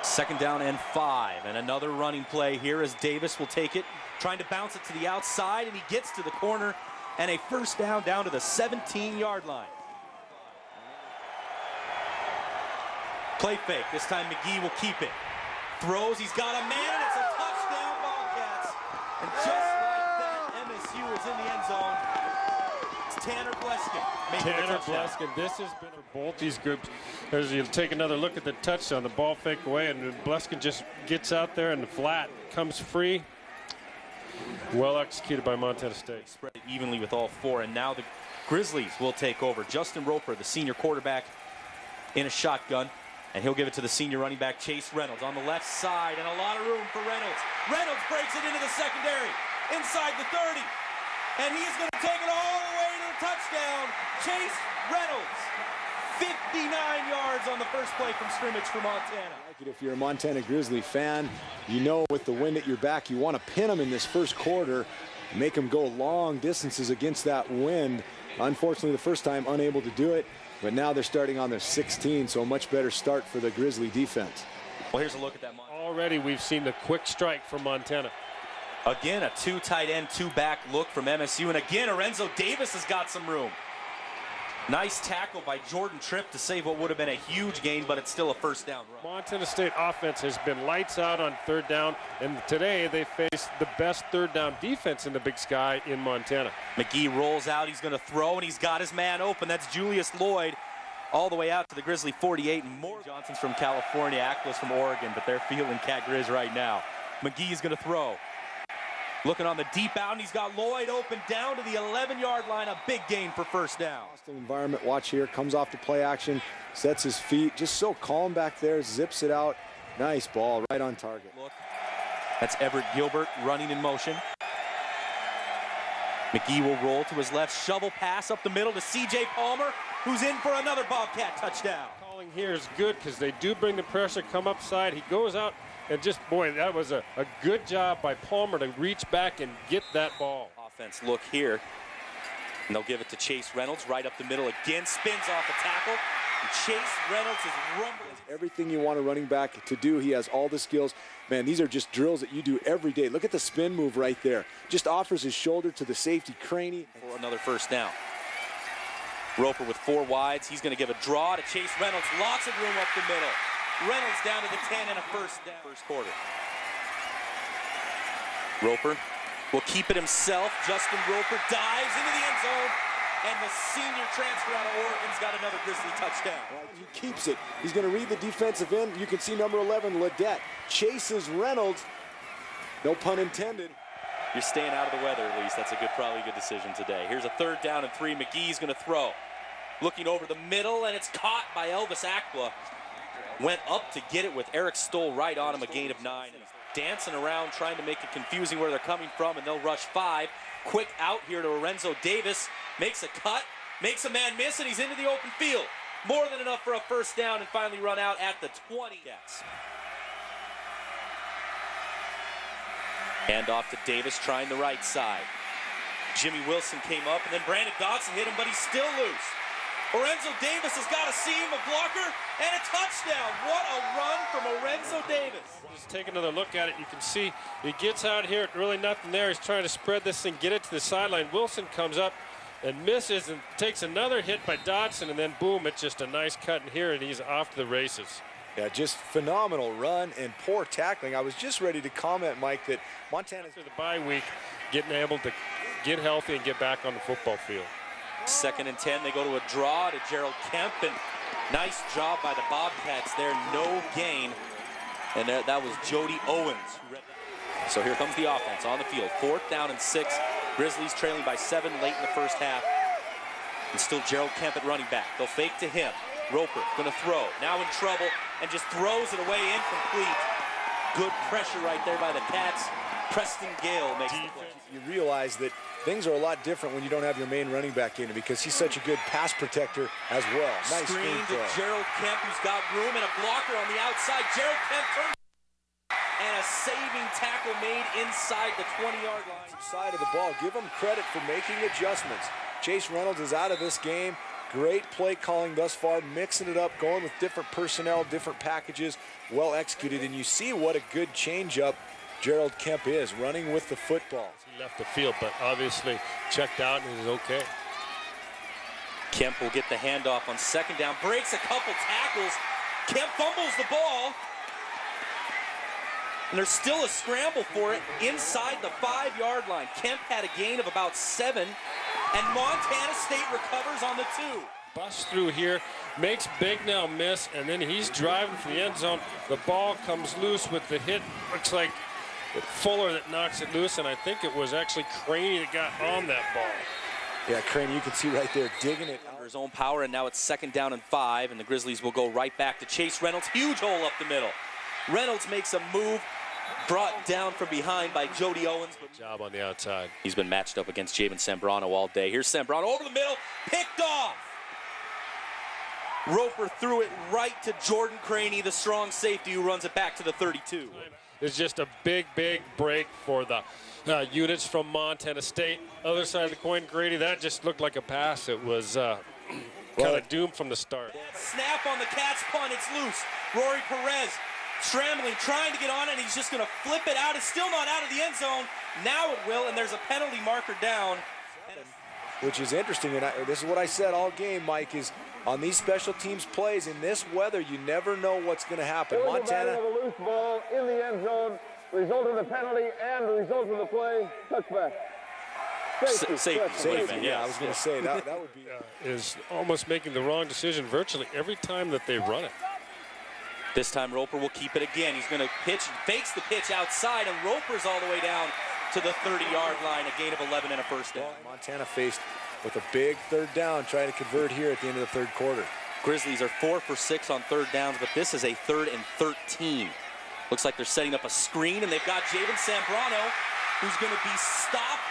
2nd down and 5, and another running play here as Davis will take it, trying to bounce it to the outside, and he gets to the corner, and a 1st down to the 17-yard line. Play fake. This time McGhee will keep it. Throws. He's got a man. It's a touchdown, Bobcats. And just like that, MSU is in the end zone. It's Tanner Bleskin. Tanner Bleskin. This has been for both these groups. As you take another look at the touchdown, the ball fake away, and Bleskin just gets out there and the flat comes free. Well executed by Montana State. Spread it evenly with all 4, and now the Grizzlies will take over. Justin Roper, the senior quarterback, in a shotgun. And he'll give it to the senior running back, Chase Reynolds, on the left side, and a lot of room for Reynolds. Reynolds breaks it into the secondary, inside the 30, and he's going to take it all the way to the touchdown. Chase Reynolds, 59 yards on the first play from scrimmage for Montana. If you're a Montana Grizzly fan, you know with the wind at your back, you want to pin them in this first quarter, make them go long distances against that wind. Unfortunately, the first time, unable to do it. But now they're starting on their 16, so a much better start for the Grizzly defense. Well, here's a look at that. Already we've seen the quick strike from Montana. Again, a 2 tight end, 2 back look from MSU. And again, Orenzo Davis has got some room. Nice tackle by Jordan Tripp to save what would have been a huge gain, but it's still a 1st down run. Montana State offense has been lights out on 3rd down, and today they face the best 3rd down defense in the Big Sky in Montana. McGhee rolls out, he's going to throw, and he's got his man open. That's Julius Lloyd all the way out to the Grizzly 48. And more. Johnson's from California, Ackles from Oregon, but they're feeling Cat Grizz right now. McGhee is going to throw. Looking on the deep out, and he's got Lloyd open down to the 11-yard line. A big gain for 1st down. Environment, watch here, comes off the play action, sets his feet, just so calm back there, zips it out. Nice ball, right on target. Look, that's Everett Gilbert running in motion. McGhee will roll to his left, shovel pass up the middle to C.J. Palmer, who's in for another Bobcat touchdown. Calling here is good because they do bring the pressure, come upside. He goes out. And just, boy, that was a good job by Palmer to reach back and get that ball. Offense look here. And they'll give it to Chase Reynolds right up the middle again. Spins off the tackle. And Chase Reynolds is rumbling. Everything you want a running back to do, he has all the skills. Man, these are just drills that you do every day. Look at the spin move right there. Just offers his shoulder to the safety, Craney. For another 1st down. Roper with 4 wides. He's going to give a draw to Chase Reynolds. Lots of room up the middle. Reynolds down to the 10 and a 1st down. 1st quarter. Roper will keep it himself. Justin Roper dives into the end zone. And the senior transfer out of Oregon's got another Grizzly touchdown. He keeps it. He's going to read the defensive end. You can see number 11, Ledette, chases Reynolds. No pun intended. You're staying out of the weather at least. That's a probably a good decision today. Here's a 3rd down and 3. McGhee's going to throw. Looking over the middle, and it's caught by Elvis Akpla. Went up to get it with Eric Stoll right on him, a gain of 9. And dancing around, trying to make it confusing where they're coming from, and they'll rush 5. Quick out here to Orenzo Davis. Makes a cut, makes a man miss, and he's into the open field. More than enough for a 1st down, and finally run out at the 20. Hand off to Davis, trying the right side. Jimmy Wilson came up, and then Brandon Dodson hit him, but he's still loose. Orenzo Davis has got a seam, a blocker, and a touchdown. What a run from Orenzo Davis. Just take another look at it. You can see he gets out here, really nothing there. He's trying to spread this thing, get it to the sideline. Wilson comes up and misses and takes another hit by Dodson, and then boom, it's just a nice cut in here, and he's off to the races. Yeah, just phenomenal run and poor tackling. I was just ready to comment, Mike, that Montana's through the bye week, getting able to get healthy and get back on the football field. 2nd and 10, they go to a draw to Gerald Kemp, and nice job by the Bobcats there, no gain. And that was Jody Owens. So here comes the offense on the field. 4th down and 6. Grizzlies trailing by 7 late in the 1st half. And still Gerald Kemp at running back. They'll fake to him. Roper going to throw. Now in trouble and just throws it away incomplete. Good pressure right there by the Cats. Preston Gale makes the play. You realize that things are a lot different when you don't have your main running back in it because he's such a good pass protector as well. Nice screen to Gerald Kemp, who's got room, and a blocker on the outside. Gerald Kemp turns. And a saving tackle made inside the 20-yard line. Side of the ball. Give him credit for making adjustments. Chase Reynolds is out of this game. Great play calling thus far, mixing it up, going with different personnel, different packages, well executed. And you see what a good changeup Gerald Kemp is, running with the football. He left the field, but obviously checked out and is okay. Kemp will get the handoff on second down, breaks a couple tackles. Kemp fumbles the ball. And there's still a scramble for it inside the 5-yard line. Kemp had a gain of about 7, and Montana State recovers on the 2. Bust through here, makes Bignell miss, and then he's driving for the end zone. The ball comes loose with the hit. Looks like Fuller that knocks it loose, and I think it was actually Craney that got on that ball. Yeah, Craney, you can see right there digging it Under his own power, and now it's 2nd down and 5, and the Grizzlies will go right back to Chase Reynolds. Huge hole up the middle. Reynolds makes a move, brought down from behind by Jody Owens. Good job on the outside. He's been matched up against Javen Sambrano all day. Here's Sambrano over the middle, picked off. Roper threw it right to Jordan Craney, the strong safety, who runs it back to the 32. It's just a big, big break for the units from Montana State. Other side of the coin, Grady, that just looked like a pass. It was kind of doomed from the start. Snap on the Cats punt, it's loose. Rory Perez scrambling, trying to get on it, and he's just going to flip it out. It's still not out of the end zone. Now it will, and there's a penalty marker down. Which is interesting, and this is what I said all game, Mike, is on these special teams plays, in this weather, you never know what's going to happen. Montana. Of a loose ball in the end zone, result of the penalty and the result of the play, touchback. Safety. Yeah, I was going to say, that would be. Is almost making the wrong decision virtually every time that they run it. This time Roper will keep it again. He's going to pitch, fakes the pitch outside, and Roper's all the way down to the 30-yard line, a gain of 11 and a first down. Montana faced with a big 3rd down, trying to convert here at the end of the 3rd quarter. Grizzlies are 4 for 6 on 3rd downs, but this is a 3rd and 13. Looks like they're setting up a screen, and they've got Javen Sambrano, who's going to be stopped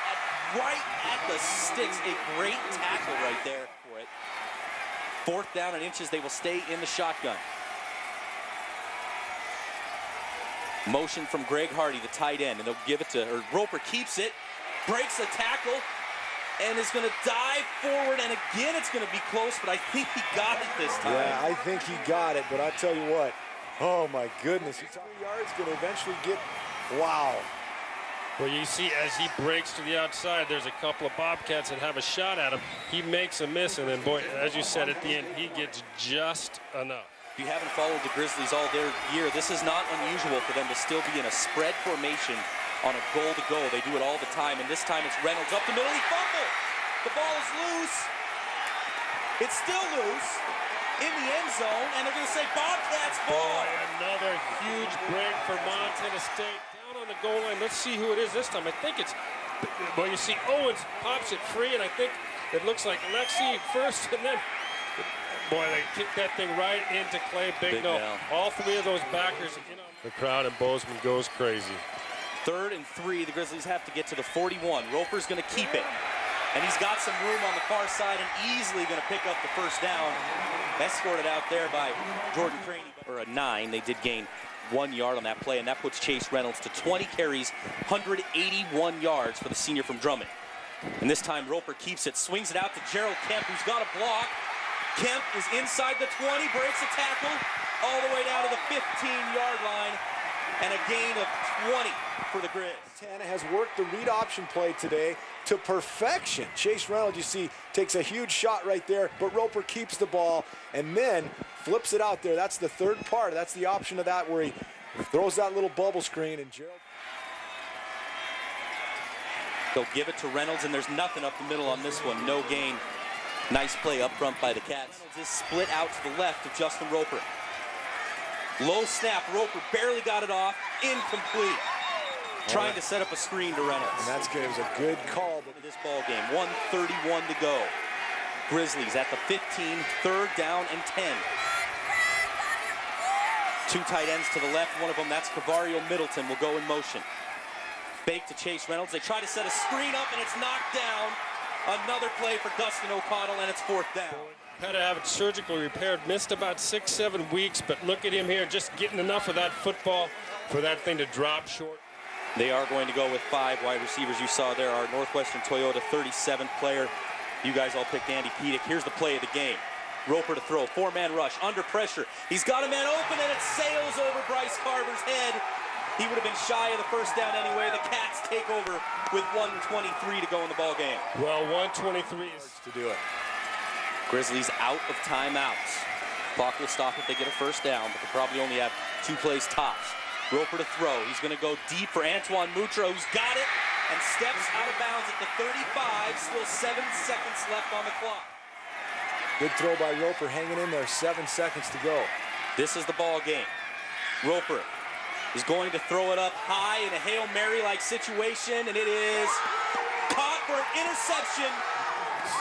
right at the sticks. A great tackle right there for it. 4th down and inches. They will stay in the shotgun. Motion from Greg Hardy, the tight end, and they'll give it to, or Roper keeps it, breaks a tackle, and is going to dive forward, and again it's going to be close, but I think he got it this time. Yeah, I think he got it, but I'll tell you what, oh my goodness, 3 yards going to eventually get, wow. Well, you see as he breaks to the outside, there's a couple of Bobcats that have a shot at him. He makes a miss, and then, boy, as you said at the end, he gets just enough. If you haven't followed the Grizzlies all their year, this is not unusual for them to still be in a spread formation on a goal-to-go. They do it all the time, and this time it's Reynolds up the middle. He fumbled. The ball is loose. It's still loose in the end zone, and they're going to say Bobcats ball. Boy, another huge break for Montana State. Down on the goal line. Let's see who it is this time. I think it's, well, you see Owens pops it free, and I think it looks like Lexi first, and then, boy, they kick that thing right into Clay Bignell. All 3 of those backers. The crowd in Bozeman goes crazy. 3rd and 3. The Grizzlies have to get to the 41. Roper's going to keep it. And he's got some room on the far side and easily going to pick up the 1st down. Escorted out there by Jordan Craney. Or a 9. They did gain 1 yard on that play, and that puts Chase Reynolds to 20 carries, 181 yards for the senior from Drummond. And this time Roper keeps it, swings it out to Gerald Kemp, who's got a block. Kemp is inside the 20, breaks a tackle, all the way down to the 15-yard line, and a gain of 20 for the Grizz. Montana has worked the read option play today to perfection. Chase Reynolds, you see, takes a huge shot right there, but Roper keeps the ball and then flips it out there. That's the 3rd part. That's the option of that where he throws that little bubble screen, and Gerald. They'll give it to Reynolds, and there's nothing up the middle on this one. No gain. Nice play up front by the Cats. Reynolds is split out to the left of Justin Roper. Low snap. Roper barely got it off. Incomplete. Trying to set up a screen to Reynolds. And that's good. It was a good call. This ball game. 1:31 to go. Grizzlies at the 15, 3rd down and 10. 2 tight ends to the left. One of them, that's Cavario Middleton, will go in motion. Fake to Chase Reynolds. They try to set a screen up, and it's knocked down. Another play for Dustin O'Connell, and it's 4th down. Had to have it surgically repaired. Missed about 6-7 weeks, but look at him here, just getting enough of that football for that thing to drop short. They are going to go with 5 wide receivers. You saw there our Northwestern Toyota 37th player You guys all picked Andy Pedic. Here's the play of the game. Roper to throw, 4-man rush, under pressure. He's got a man open, and it sails over Bryce Carver's head. He would have been shy of the first down anyway. The Cats take over with 1:23 to go in the ball game. Well, 1:23 is To do it. Grizzlies out of timeouts. Clock will stop if they get a first down, but they probably only have 2 plays tops. Roper to throw. He's going to go deep for Antoine Moutra, who's got it and steps out of bounds at the 35. Still 7 seconds left on the clock. Good throw by Roper, hanging in there, 7 seconds to go. This is the ball game. Roper is going to throw it up high in a Hail Mary-like situation, and it is caught for an interception.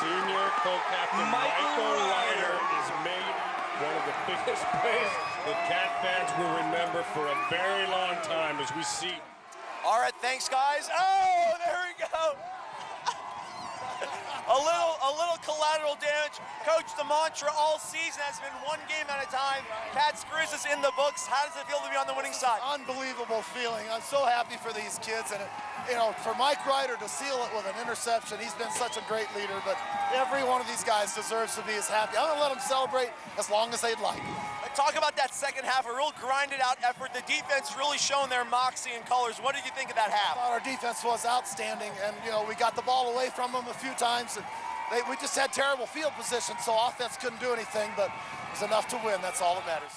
senior co-captain Michael Ryder is made one of the biggest plays that Cat fans will remember for a very long time as we see. All right, thanks, guys. Oh, there we go. A little collateral damage. Coach, the mantra all season has been one game at a time. Cats Grizzlies in the books. How does it feel to be on the winning side? Unbelievable feeling. I'm so happy for these kids, and for Mike Ryder to seal it with an interception, he's been such a great leader, but every one of these guys deserves to be as happy. I'm gonna let them celebrate as long as they'd like. Talk about that second half, a real grinded out effort. The defense really showing their moxie and colors. What did you think of that half? Our defense was outstanding, and we got the ball away from them a few times, and we just had terrible field position, so offense couldn't do anything, but it was enough to win. That's all that matters.